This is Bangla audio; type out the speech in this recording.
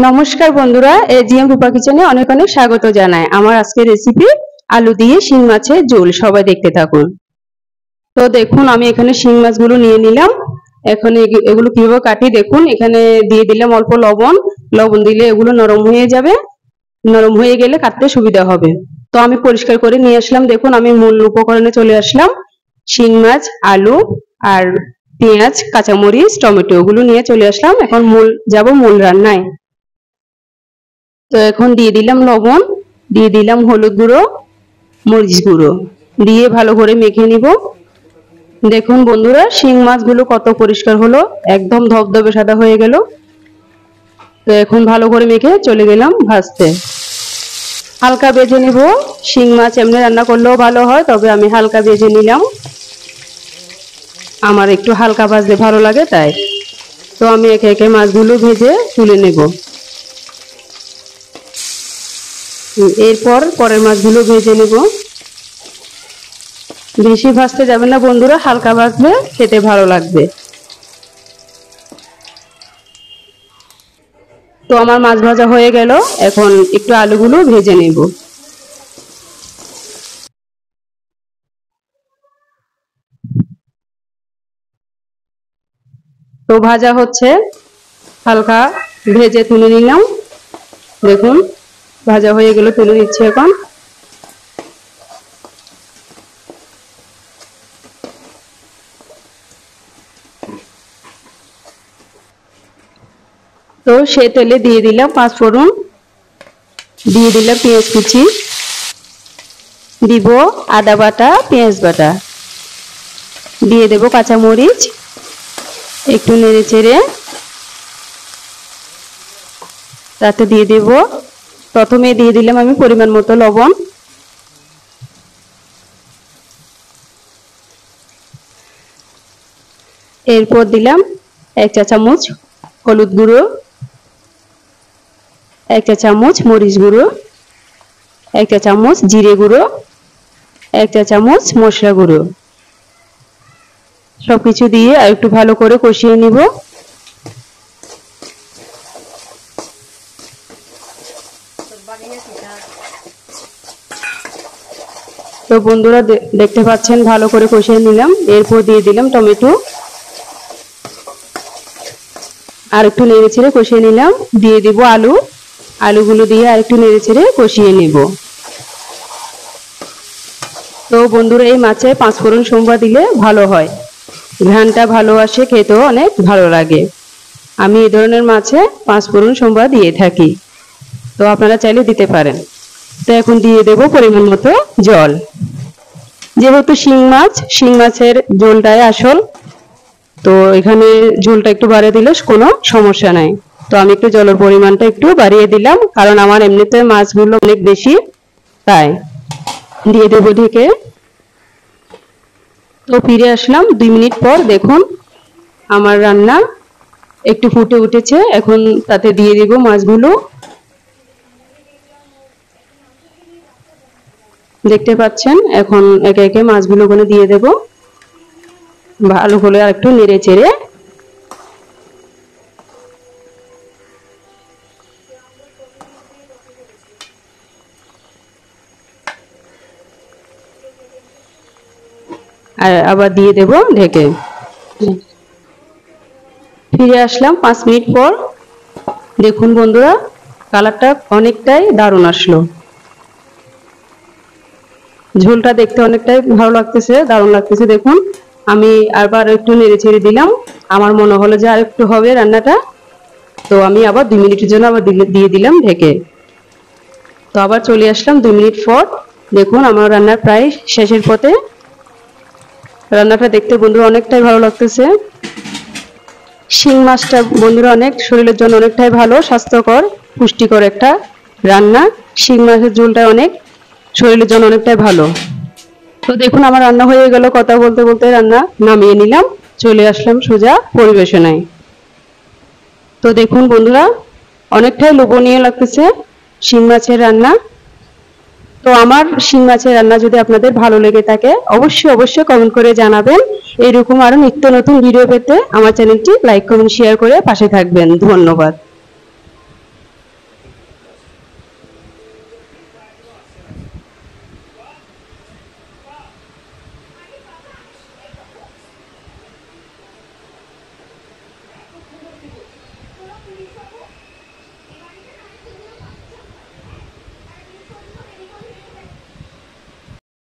নমস্কার বন্ধুরা, এজিএম রূপা কিচেনে অনেক অনেক স্বাগত জানাই। আমার আজকের রেসিপি আলু দিয়ে শিং মাছের ঝোল। সবাই দেখতে থাকুন। তো দেখুন, আমি এখানে শিং মাছগুলো নিয়ে নিলাম। এখন এগুলো কিভাবে কাটি দেখুন। এখানে দিয়ে দিলাম অল্প লবণ। লবণ দিলে এগুলো নরম হয়ে যাবে। নরম হয়ে গেলে কাটতে সুবিধা হবে। তো আমি পরিষ্কার করে নিয়ে আসলাম। দেখুন, আমি মূল উপকরণে চলে আসলাম। শিং মাছ, আলু আর পেঁয়াজ, কাঁচামরিচ, টমেটো ওগুলো নিয়ে চলে আসলাম। এখন মূল রান্নায়। তো এখন দিয়ে দিলাম লবণ, দিয়ে দিলাম হলুদ গুঁড়ো, মরিচ গুঁড়ো দিয়ে ভালো করে মেখে নিব। দেখুন বন্ধুরা, শিং মাছগুলো কত পরিষ্কার হলো, একদম ধবধবে সাদা হয়ে গেল। তো এখন ভালো করে মেখে চলে গেলাম ভাজতে। হালকা ভেজে নিব। শিং মাছ এমনি রান্না করলেও ভালো হয়, তবে আমি হালকা ভেজে নিলাম। আমার একটু হালকা ভাজলে ভালো লাগে তাই। তো আমি একে একে মাছগুলো ভেজে তুলে নেব। এরপর পরের মাছগুলো ভেজে নেব। বেশি ভাজতে যাবে না বন্ধুরা, হালকা ভাজলে খেতে ভালো লাগবে। তো আমার মাছ ভাজা হয়ে গেল। এখন একটু আলুগুলো ভেজে নেব। তো ভাজা হচ্ছে, হালকা ভেজে তুলে নিলাম। দেখুন ভাজা হয়ে গেল, তুলে নিচ্ছি এখন। তো সে তেলে দিয়ে দিলাম পাঁচফোড়ন, দিয়ে দিলাম পেঁয়াজ কুচি, দিব আদা বাটা, পেঁয়াজ বাটা, দিয়ে দেব কাঁচামরিচ, একটু নেড়ে চেড়ে তাতে দিয়ে দেব, প্রথমে দিয়ে দিলাম আমি পরিমাণ মতো লবণ, এরপর দিলাম 1 চা চামচ হলুদ গুঁড়ো, 1 চা চামচ মরিচ গুঁড়ো, 1 চা চামচ জিরে গুঁড়ো, 1 চা চামচ মশলা গুঁড়ো। সবকিছু দিয়ে আর একটু ভালো করে কষিয়ে নিব। তো বন্ধুরা দেখতে পাচ্ছেন ভালো করে কষিয়ে নিলাম। এরপর দিয়ে দিলাম টমেটো, আর একটু নেড়ে চেড়ে কষিয়ে নিলাম। দিয়ে দিব আলু, আলুগুলো দিয়ে আর একটু নেড়ে চেড়ে কষিয়ে নিব। তো বন্ধুরা, এই মাছে পাঁচফোড়ন সোমবার দিলে ভালো হয়, ঘ্রাণটা ভালো আসে, খেতেও অনেক ভালো লাগে। আমি এই ধরনের মাছে পাঁচফোড়ন সোমবার দিয়ে থাকি, তো আপনারা চাইলে দিতে পারেন। তো এখন দিয়ে দেব পরিমাণ মতো জল। যেহেতু শিং মাছের ঝোলটাই আসল, তো এখানে ঝোলটা একটু বাড়িয়ে দিলে কোনো সমস্যা নাই। তো আমি একটু জলের পরিমাণটা একটু বাড়িয়ে দিলাম, কারণ আমার এমনিতে মাছগুলো অনেক বেশি, তাই। দিয়ে দেব ঢেকে। তো ফিরে আসলাম 2 মিনিট পর। দেখুন আমার রান্না একটু ফুটে উঠেছে। এখন তাতে দিয়ে দিব মাছগুলো। দেখতে পাচ্ছেন, এখন একে একে মাছগুলো ওখানে দিয়ে দেব। ভালো করে আর একটু নেড়ে চেড়ে আর আবার দিয়ে দেব ঢেকে। ফিরে আসলাম 5 মিনিট পর। দেখুন বন্ধুরা, কালারটা অনেকটাই দারুণ আসলো। ঝোলটা দেখতে অনেকটাই ভালো লাগতেছে, দারুণ লাগতেছে। দেখুন আমি আবার একটু নেড়ে চেড়ে দিলাম। আমার মনে হলো যে আর একটু হবে রান্নাটা, তো আমি আবার 2 মিনিটের জন্য আবার দিয়ে দিলাম ঢেকে। তো আবার চলে আসলাম 2 মিনিট পর। দেখুন আমার রান্নার প্রায় শেষের পথে। রান্নাটা দেখতে বন্ধুরা অনেকটাই ভালো লাগতেছে। শিং মাছটা বন্ধুরা অনেক শরীরের জন্য অনেকটাই ভালো, স্বাস্থ্যকর, পুষ্টিকর একটা রান্না। শিং মাছের ঝোলটা অনেক শরীরের জন্য অনেকটাই ভালো। তো দেখুন আমার রান্না হয়ে গেল। কথা বলতে বলতে রান্না নামিয়ে নিলাম, চলে আসলাম সোজা পরিবেশনায়। তো দেখুন বন্ধুরা, অনেকটাই লোভনীয় লাগতেছে শিং মাছের রান্না। তো আমার শিং মাছের রান্না যদি আপনাদের ভালো লেগে থাকে, অবশ্যই কমেন্ট করে জানাবেন। এরকম আরো নিত্য নতুন ভিডিও পেতে আমার চ্যানেলটি লাইক, কমেন্ট, শেয়ার করে পাশে থাকবেন। ধন্যবাদ।